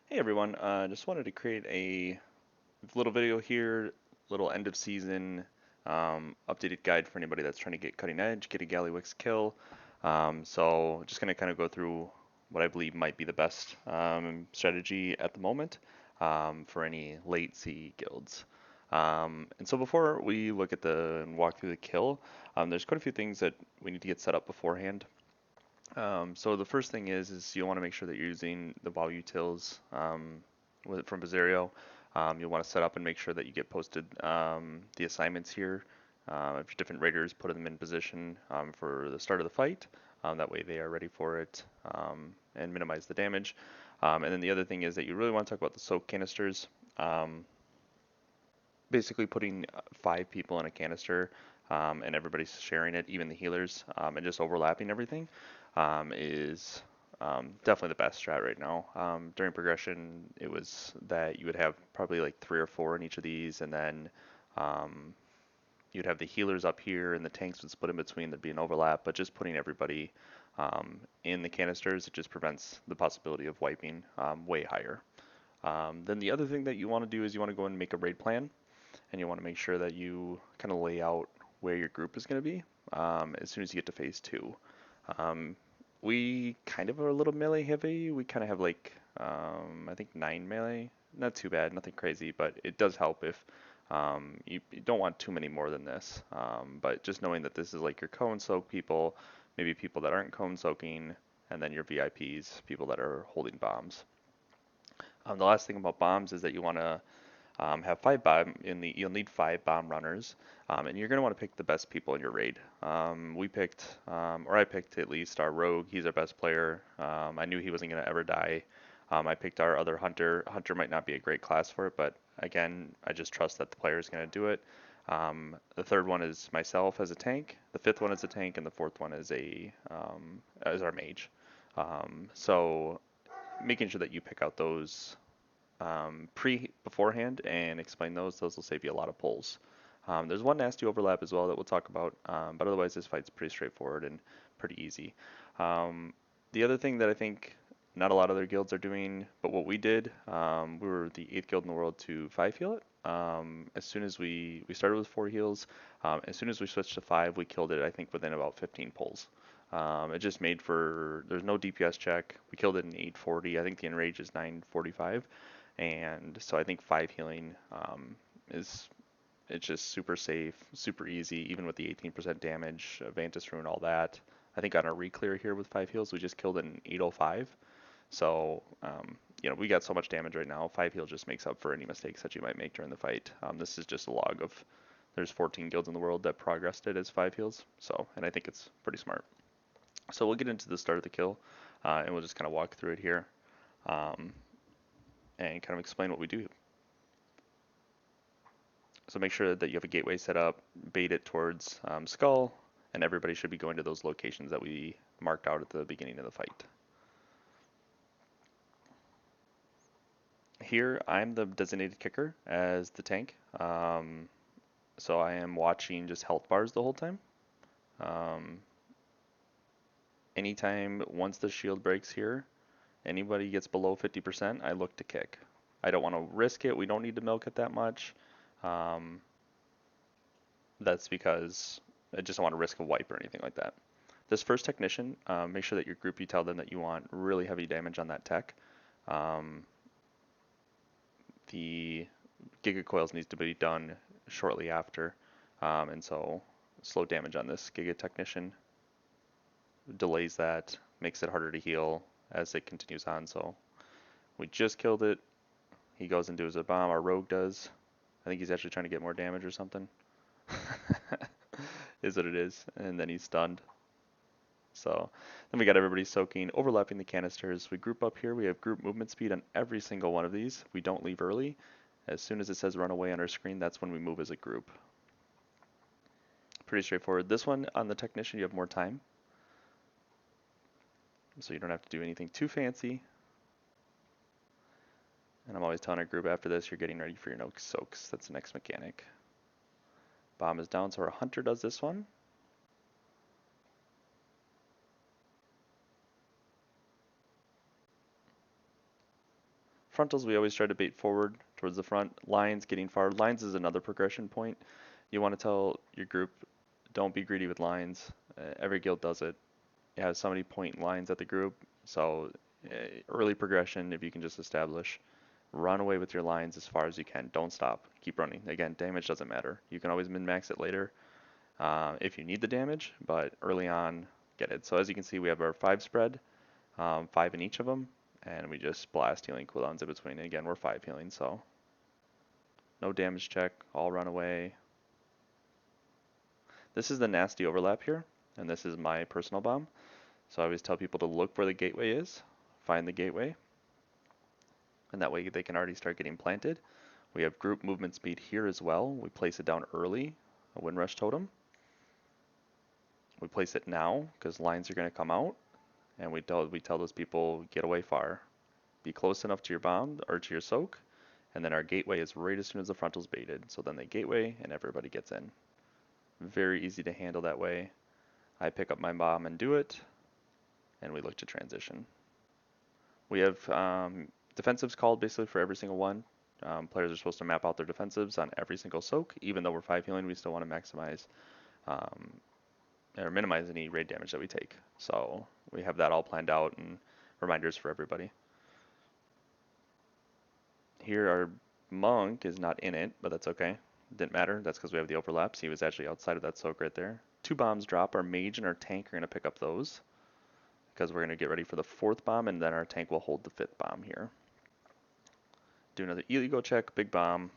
Hey everyone, just wanted to create a little video here, little end of season updated guide for anybody that's trying to get cutting edge, get a Gallywix kill. So just going to kind of go through what I believe might be the best strategy at the moment for any late C guilds. And so before we look at the and walk through the kill, there's quite a few things that we need to get set up beforehand. So the first thing is you want to make sure that you're using the WoW utils from Bizarro. You'll want to set up and make sure that you get posted the assignments here. If your different raiders, put them in position for the start of the fight. That way they are ready for it and minimize the damage. And then the other thing is that you really want to talk about the soak canisters. Basically putting 5 people in a canister and everybody's sharing it, even the healers, and just overlapping everything is definitely the best strat right now. During progression, it was that you would have probably like 3 or 4 in each of these, and then you'd have the healers up here, and the tanks would split in between. There'd be an overlap, but just putting everybody in the canisters, it just prevents the possibility of wiping way higher. Then the other thing that you want to do is you want to go and make a raid plan, and you want to make sure that you kind of lay out where your group is going to be as soon as you get to phase 2. Um, we kind of are a little melee heavy. We kind of have like I think 9 melee. Not too bad, nothing crazy, but it does help if you don't want too many more than this. But just knowing that this is like your cone soak people, maybe people that aren't cone soaking, and then your VIPs, people that are holding bombs. The last thing about bombs is that you want to have 5 bomb you'll need 5 bomb runners, and you're going to want to pick the best people in your raid. We picked, or I picked at least our rogue. He's our best player. I knew he wasn't going to ever die. I picked our other hunter. Hunter might not be a great class for it, but again, I just trust that the player is going to do it. The third one is myself as a tank. The fifth one is a tank, and the fourth one is is our mage. So making sure that you pick out those beforehand and explain those will save you a lot of pulls. There's one nasty overlap as well that we'll talk about, but otherwise this fight's pretty straightforward and pretty easy. Um, the other thing that I think not a lot of other guilds are doing, but what we did, we were the 8th guild in the world to 5 heal it. As soon as we started with 4 heals, as soon as we switched to 5, we killed it, I think, within about 15 pulls. It just made for, there's no DPS check. We killed it in 840. I think the enrage is 945. And so I think 5 healing is it's just super safe, super easy, even with the 18% damage, Vantis Rune, all that. I think on our reclear here with 5 heals, we just killed an 805. So, we got so much damage right now. 5 heal just makes up for any mistakes that you might make during the fight. This is just a log of, there's 14 guilds in the world that progressed it as 5 heals. So, and I think it's pretty smart. So we'll get into the start of the kill, and we'll just kind of walk through it here. Um, and kind of explain what we do. So make sure that you have a gateway set up, bait it towards Skull, and everybody should be going to those locations that we marked out at the beginning of the fight. Here, I'm the designated kicker as the tank. So I am watching just health bars the whole time. Anytime, once the shield breaks here, anybody gets below 50%, I look to kick. I don't want to risk it. We don't need to milk it that much. Um, that's because I just don't want to risk a wipe or anything like that. This first technician, make sure that your group, you tell them that you want really heavy damage on that tech. The Giga Coils needs to be done shortly after, and so slow damage on this Giga Technician delays that, makes it harder to heal as it continues on. So we just killed it. He goes into his bomb. Our rogue does. I think he's actually trying to get more damage or something. Is what it is. And then he's stunned. So then we got everybody soaking, overlapping the canisters. We group up here. We have group movement speed on every single one of these. We don't leave early. As soon as it says run away on our screen, that's when we move as a group. Pretty straightforward. This one on the technician, you have more time. So you don't have to do anything too fancy. And I'm always telling our group after this, you're getting ready for your no soaks. That's the next mechanic. Bomb is down, so our hunter does this one. Frontals, we always try to bait forward towards the front. Lines, getting far. Lines is another progression point. You want to tell your group, don't be greedy with lines. Every guild does it. You have so many point lines at the group. So early progression, if you can just establish, run away with your lines as far as you can. Don't stop. Keep running. Again, damage doesn't matter. You can always min-max it later if you need the damage, but early on, get it. So as you can see, we have our 5 spread, 5 in each of them, and we just blast healing cooldowns in between. And again, we're 5 healing, so no damage check, all run away. This is the nasty overlap here, and this is my personal bomb. So I always tell people to look where the gateway is, find the gateway, and that way they can already start getting planted. We have group movement speed here as well. We place it down early, a Windrush totem. We place it now because lines are going to come out, and we tell those people get away far, be close enough to your bomb or to your soak, and then our gateway is right as soon as the frontal's baited. So then they gateway and everybody gets in. Very easy to handle that way. I pick up my bomb and do it, and we look to transition. We have defensives called basically for every single one. Players are supposed to map out their defensives on every single soak. Even though we're 5 healing, we still want to maximize or minimize any raid damage that we take. So we have that all planned out and reminders for everybody. Here our monk is not in it, but that's okay. Didn't matter, that's because we have the overlaps. He was actually outside of that soak right there. 2 bombs drop, our mage and our tank are going to pick up those, because we're going to get ready for the 4th bomb, and then our tank will hold the 5th bomb here. Do another ego check, big bomb,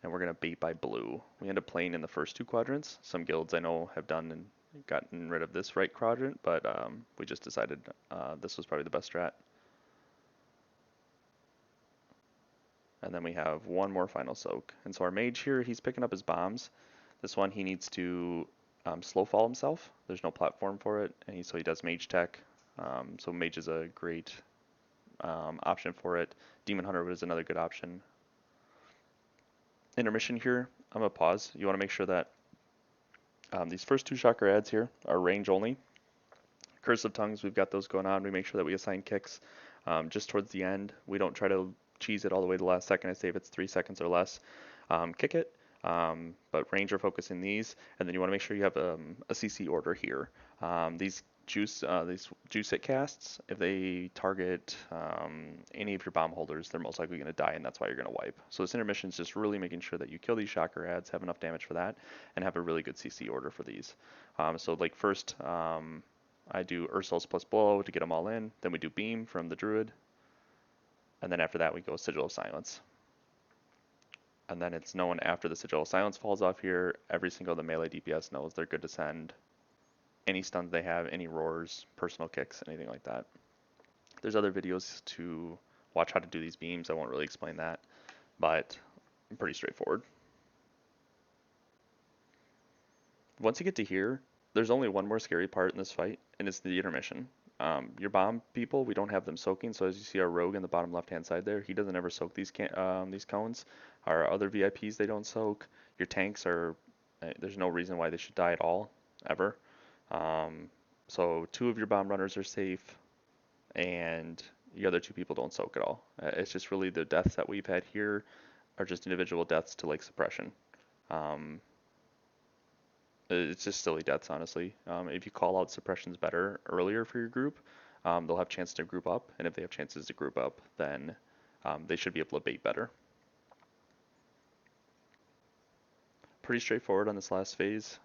and we're going to bait by blue. We end up playing in the first 2 quadrants. Some guilds I know have done and gotten rid of this right quadrant, but we just decided this was probably the best strat. And then we have one more final soak. And so our mage here, he's picking up his bombs. This one he needs to slow fall himself. There's no platform for it, and so he does mage tech. So mage is a great option for it. Demon Hunter is another good option. Intermission here, I'm gonna pause. You want to make sure that these first 2 chakra ads here are range only. Curse of Tongues, we've got those going on. We make sure that we assign kicks just towards the end. We don't try to cheese it all the way to the last second. I say if it's 3 seconds or less, kick it. But range are focusing these, and then you want to make sure you have a CC order here. These juice it casts, if they target any of your bomb holders, they're most likely going to die, and that's why you're going to wipe. So this intermission is just really making sure that you kill these chakra ads, have enough damage for that, and have a really good CC order for these. So like first, I do Ursul's plus blow to get them all in. Then we do beam from the druid, and then after that we go Sigil of Silence. And then it's known after the Sigil of Silence falls off here, every single the melee DPS knows they're good to send any stuns they have, any roars, personal kicks, anything like that. There's other videos to watch how to do these beams. I won't really explain that, but pretty straightforward. Once you get to here, there's only one more scary part in this fight, and it's the intermission. Your bomb people, we don't have them soaking, so as you see our rogue in the bottom left-hand side there, he doesn't ever soak these cones. Our other VIPs, they don't soak. Your tanks are, there's no reason why they should die at all, ever. So 2 of your bomb runners are safe, and the other 2 people don't soak at all. It's just really the deaths that we've had here are just individual deaths to like suppression. It's just silly deaths, honestly. If you call out suppressions better earlier for your group, they'll have chance to group up, and if they have chances to group up, then they should be able to bait better. Pretty straightforward on this last phase.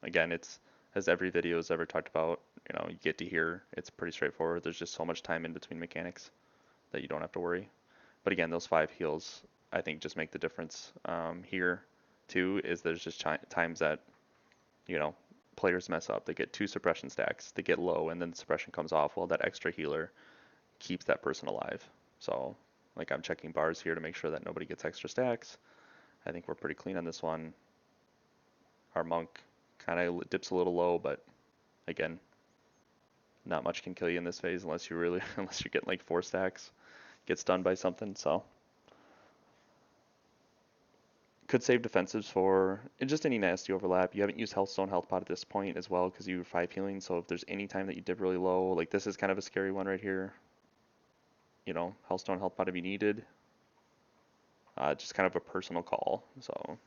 Again, it's as every video has ever talked about. You get to here, it's pretty straightforward. There's just so much time in between mechanics that you don't have to worry. But again, those 5 heals, I think, just make the difference here. Too, is there's just times that, players mess up. They get 2 suppression stacks, they get low, and then the suppression comes off. Well, that extra healer keeps that person alive. So, like, I'm checking bars here to make sure that nobody gets extra stacks. I think we're pretty clean on this one. Our monk kind of dips a little low, but again, not much can kill you in this phase unless you're getting like 4 stacks, get stunned by something. So could save defensives for just any nasty overlap. You haven't used Healthstone Health Pot at this point as well because you were 5 healing. So if there's any time that you dip really low, like this is kind of a scary one right here. Hellstone health pot if you needed. Just kind of a personal call. So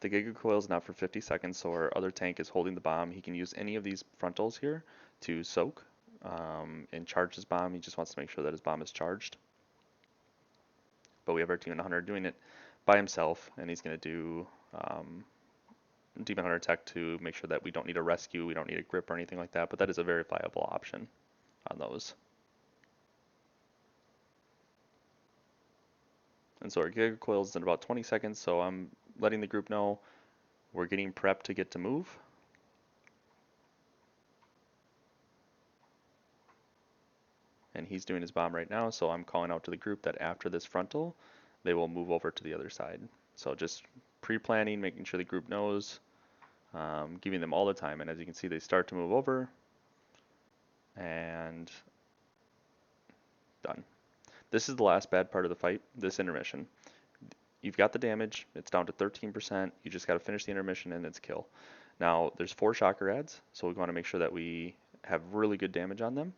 the Giga Coil is not for 50 seconds, so our other tank is holding the bomb. He can use any of these frontals here to soak and charge his bomb. He just wants to make sure that his bomb is charged. But we have our Demon Hunter doing it by himself, and he's going to do Demon Hunter tech to make sure that we don't need a rescue, we don't need a grip or anything like that, but that is a very viable option on those. And so our Giga Coil is in about 20 seconds, so I'm letting the group know we're getting prepped to get to move. And he's doing his bomb right now, so I'm calling out to the group that after this frontal, they will move over to the other side. So just pre-planning, making sure the group knows, giving them all the time. And as you can see, they start to move over, and done. This is the last bad part of the fight, this intermission. You've got the damage, it's down to 13%, you just got to finish the intermission and it's kill. Now, there's 4 shocker ads, so we want to make sure that we have really good damage on them.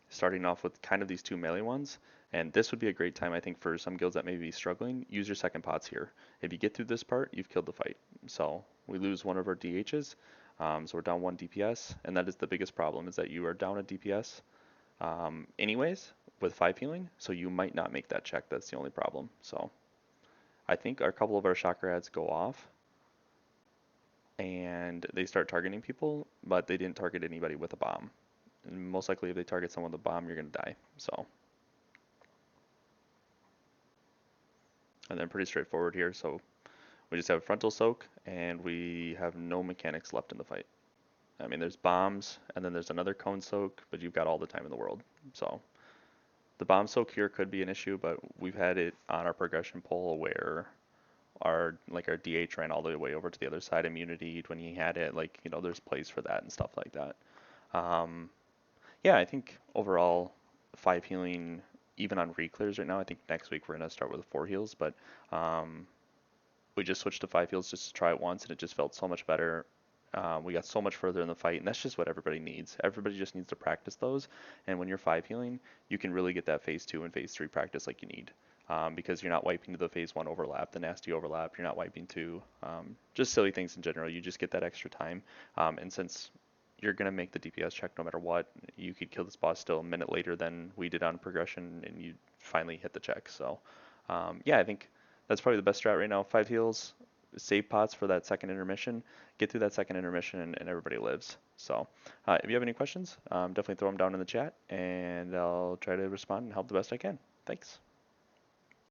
Starting off with kind of these 2 melee ones, and this would be a great time, I think, for some guilds that may be struggling. Use your second pots here. If you get through this part, you've killed the fight. So we lose one of our DHs, so we're down 1 DPS, and that is the biggest problem, is that you are down a DPS anyways with 5 healing, so you might not make that check. That's the only problem. So I think a couple of our shocker ads go off, and they start targeting people, but they didn't target anybody with a bomb. And most likely if they target someone with a bomb, you're going to die. So, and then pretty straightforward here. So we just have a frontal soak, and we have no mechanics left in the fight. I mean, there's bombs, and then there's another cone soak, but you've got all the time in the world. So the bomb soak here could be an issue, but we've had it on our progression poll where our DH ran all the way over to the other side, immunity when he had it. There's plays for that and stuff like that. Yeah, I think overall 5 healing, even on reclears right now. I think next week we're gonna start with 4 heals, but we just switched to 5 heals just to try it once, and it just felt so much better. We got so much further in the fight, and that's just what everybody needs. Everybody just needs to practice those, and when you're 5 healing, you can really get that phase 2 and phase 3 practice like you need. Because you're not wiping to the phase 1 overlap, the nasty overlap, you're not wiping to just silly things in general. You just get that extra time, and since you're going to make the DPS check no matter what, you could kill this boss still a minute later than we did on progression, and you finally hit the check. So yeah, I think that's probably the best strat right now. 5 heals, save pots for that second intermission, get through that second intermission, and everybody lives. So if you have any questions, definitely throw them down in the chat, and I'll try to respond and help the best I can. Thanks.